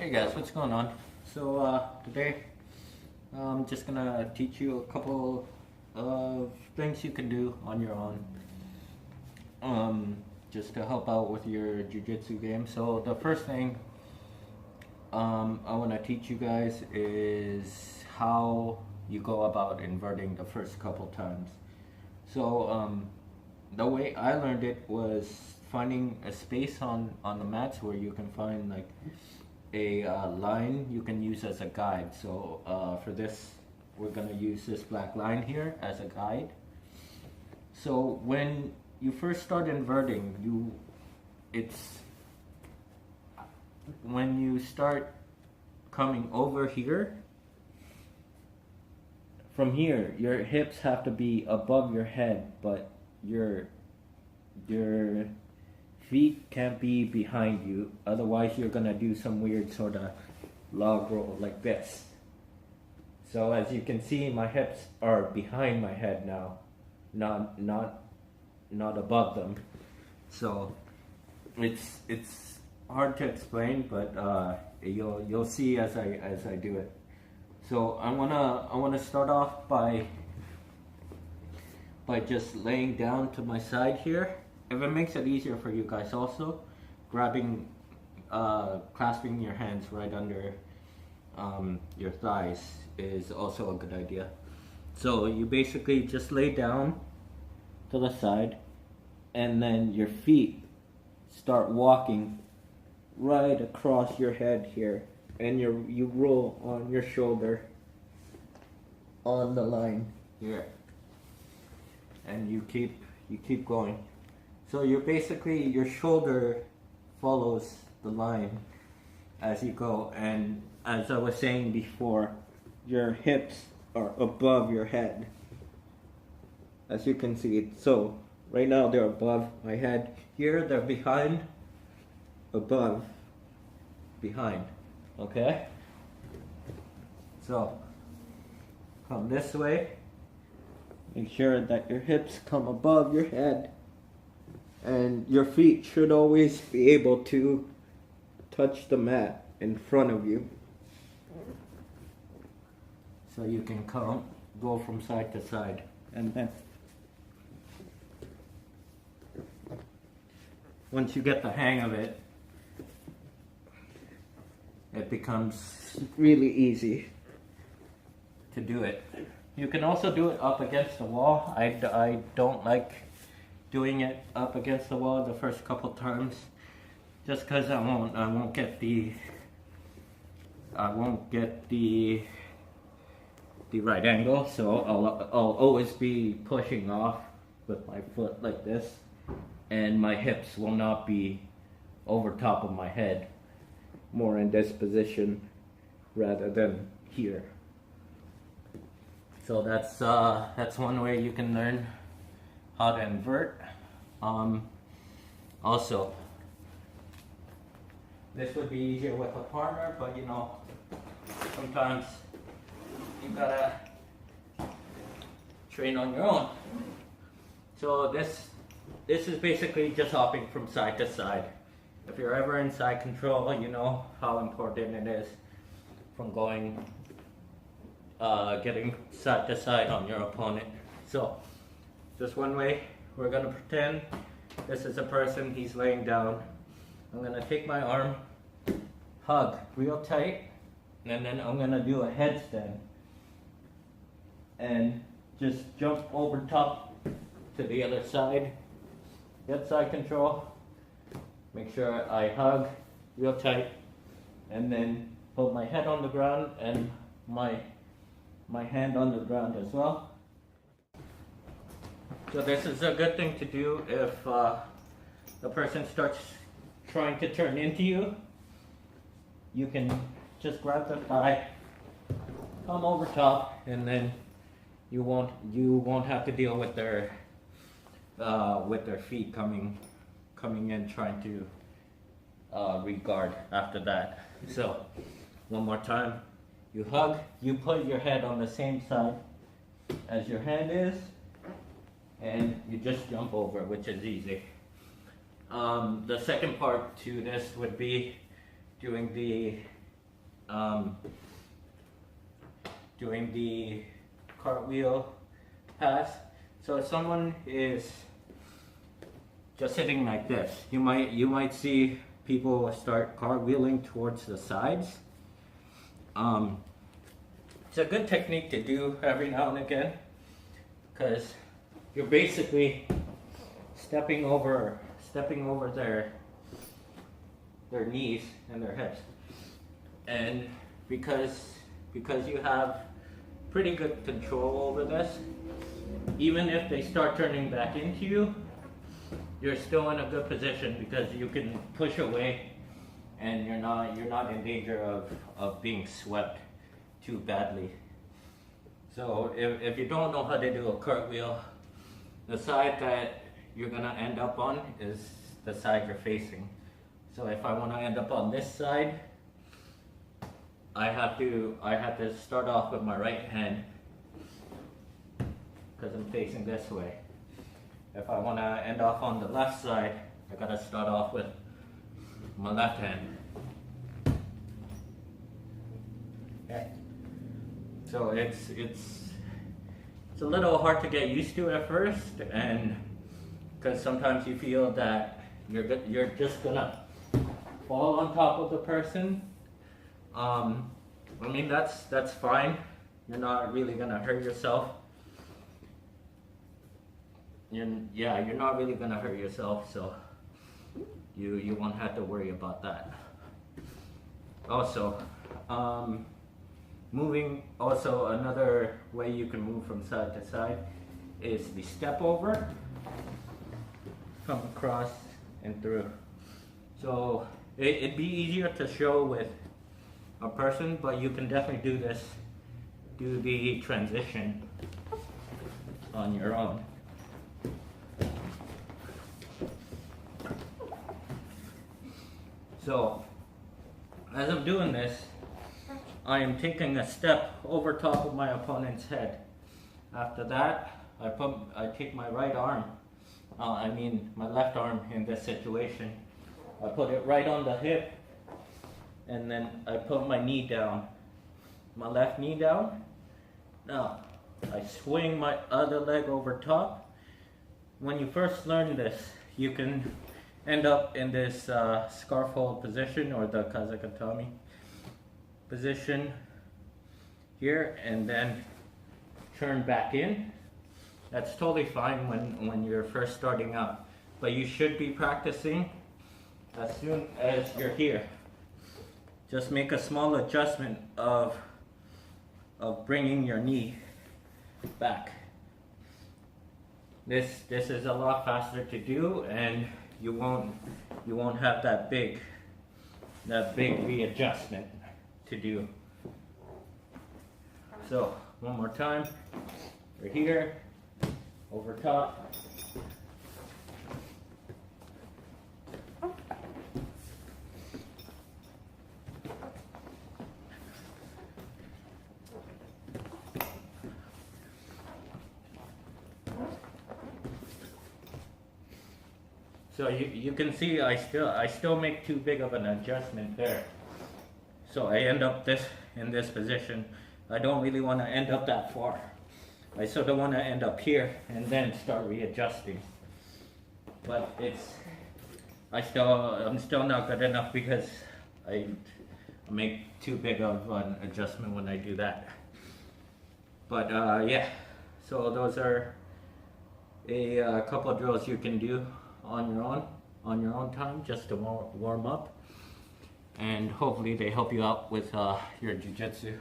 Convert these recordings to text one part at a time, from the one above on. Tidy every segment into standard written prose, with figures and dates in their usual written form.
Hey guys, what's going on? Today I'm just gonna teach you a couple of things you can do on your own, just to help out with your jiu-jitsu game. So the first thing I want to teach you guys is how you go about inverting the first couple times. So the way I learned it was finding a space on the mats where you can find like a line you can use as a guide. So for this, we're gonna use this black line here as a guide. So when you first start inverting, when you start coming over here, from here, your hips have to be above your head, but your feet can't be behind you. Otherwise, you're gonna do some weird sort of log roll like this. So as you can see, my hips are behind my head now, not above them. So it's hard to explain, but you'll see as I do it. So I wanna start off by just laying down to my side here. If it makes it easier for you guys, also clasping your hands right under your thighs is also a good idea. So you basically just lay down to the side, and then your feet start walking right across your head here, and you roll on your shoulder on the line here, and you keep going. So your shoulder follows the line as you go, and as I was saying before, your hips are above your head, as you can see. So right now they're above my head. Here they're behind, above, behind. Okay? So come this way. Make sure that your hips come above your head, and your feet should always be able to touch the mat in front of you. So you can go from side to side, and then once you get the hang of it, it becomes really easy to do it. You can also do it up against the wall. I don't like doing it up against the wall the first couple times, just because I won't get the right angle. So I'll always be pushing off with my foot like this, and my hips will not be over top of my head, more in this position rather than here. So that's one way you can learn how to invert. Also, this would be easier with a partner, but you know, sometimes you gotta train on your own. So this is basically just hopping from side to side. If you're ever in side control, you know how important it is from getting side to side on your opponent. So just one way. We're gonna pretend this is a person, he's laying down. I'm gonna take my arm, hug real tight, and then I'm gonna do a headstand and just jump over top to the other side. Get side control. Make sure I hug real tight, and then put my head on the ground and my hand on the ground as well. So this is a good thing to do if the person starts trying to turn into you. You can just grab the thigh, come over top, and then you won't have to deal with their feet coming in trying to re-guard after that. So one more time, you hug, you put your head on the same side as your hand is, and you just jump over, which is easy. The second part to this would be doing the um, doing the cartwheel pass. So if someone is just sitting like this, you might see people start cartwheeling towards the sides. It's a good technique to do every now and again, because you're basically stepping over their knees and their hips, and because you have pretty good control over this, even if they start turning back into you, you're still in a good position because you can push away, and you're not in danger of being swept too badly. So if you don't know how to do a cartwheel, the side that you're gonna end up on is the side you're facing. So if I want to end up on this side, I have to start off with my right hand because I'm facing this way. If I want to end off on the left side, I gotta start off with my left hand. Okay. So it's a little hard to get used to at first, and because sometimes you feel that you're just gonna fall on top of the person. I mean, that's fine. You're not really gonna hurt yourself. You're not really gonna hurt yourself, so you won't have to worry about that. Also, another way you can move from side to side is the step over, come across and through. So it'd be easier to show with a person, but you can definitely do the transition on your own. So as I'm doing this, I am taking a step over top of my opponent's head. After that, I take my right arm, my left arm in this situation. I put it right on the hip, and then I put my knee down, my left knee down. Now, I swing my other leg over top. When you first learn this, you can end up in this scarf hold position, or the Kazakatami position here, and then turn back in. That's totally fine when you're first starting out, but you should be practicing as soon as you're here. Just make a small adjustment of bringing your knee back. This is a lot faster to do, and you won't have that big readjustment to do. So one more time, we're here, over top. So you can see I still make too big of an adjustment there. So I end up in this position. I don't really want to end up that far. I sort of want to end up here and then start readjusting. But I'm still not good enough because I make too big of an adjustment when I do that. But yeah, so those are a couple of drills you can do on your own time, just to warm up, and hopefully they help you out with your jiu-jitsu.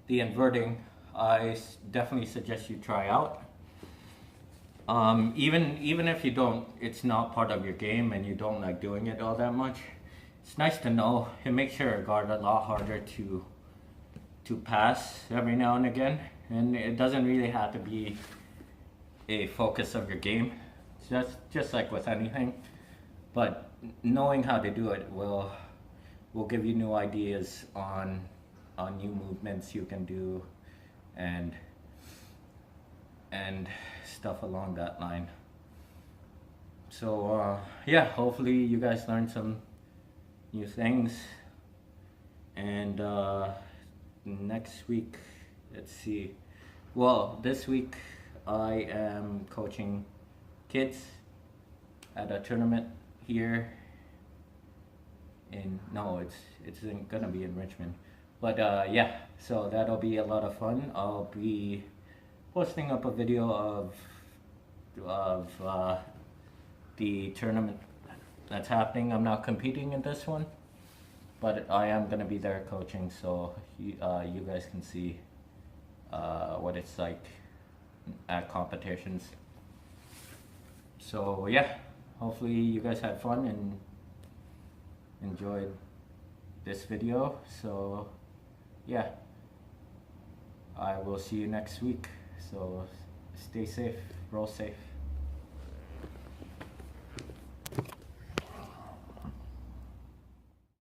The inverting, I definitely suggest you try out. Even if you don't, it's not part of your game and you don't like doing it all that much, it's nice to know. It makes your guard a lot harder to pass every now and again, and it doesn't really have to be a focus of your game. It's just like with anything, but knowing how to do it will give you new ideas on new movements you can do and stuff along that line. So yeah, hopefully you guys learned some new things. And next week, let's see. Well, this week I am coaching kids at a tournament here it's gonna be in Richmond. But yeah, so that'll be a lot of fun. I'll be posting up a video of the tournament that's happening. I'm not competing in this one, but I am gonna be there coaching, so you guys can see what it's like at competitions. So yeah, hopefully you guys had fun and enjoyed this video. So yeah, I will see you next week. So stay safe, roll safe.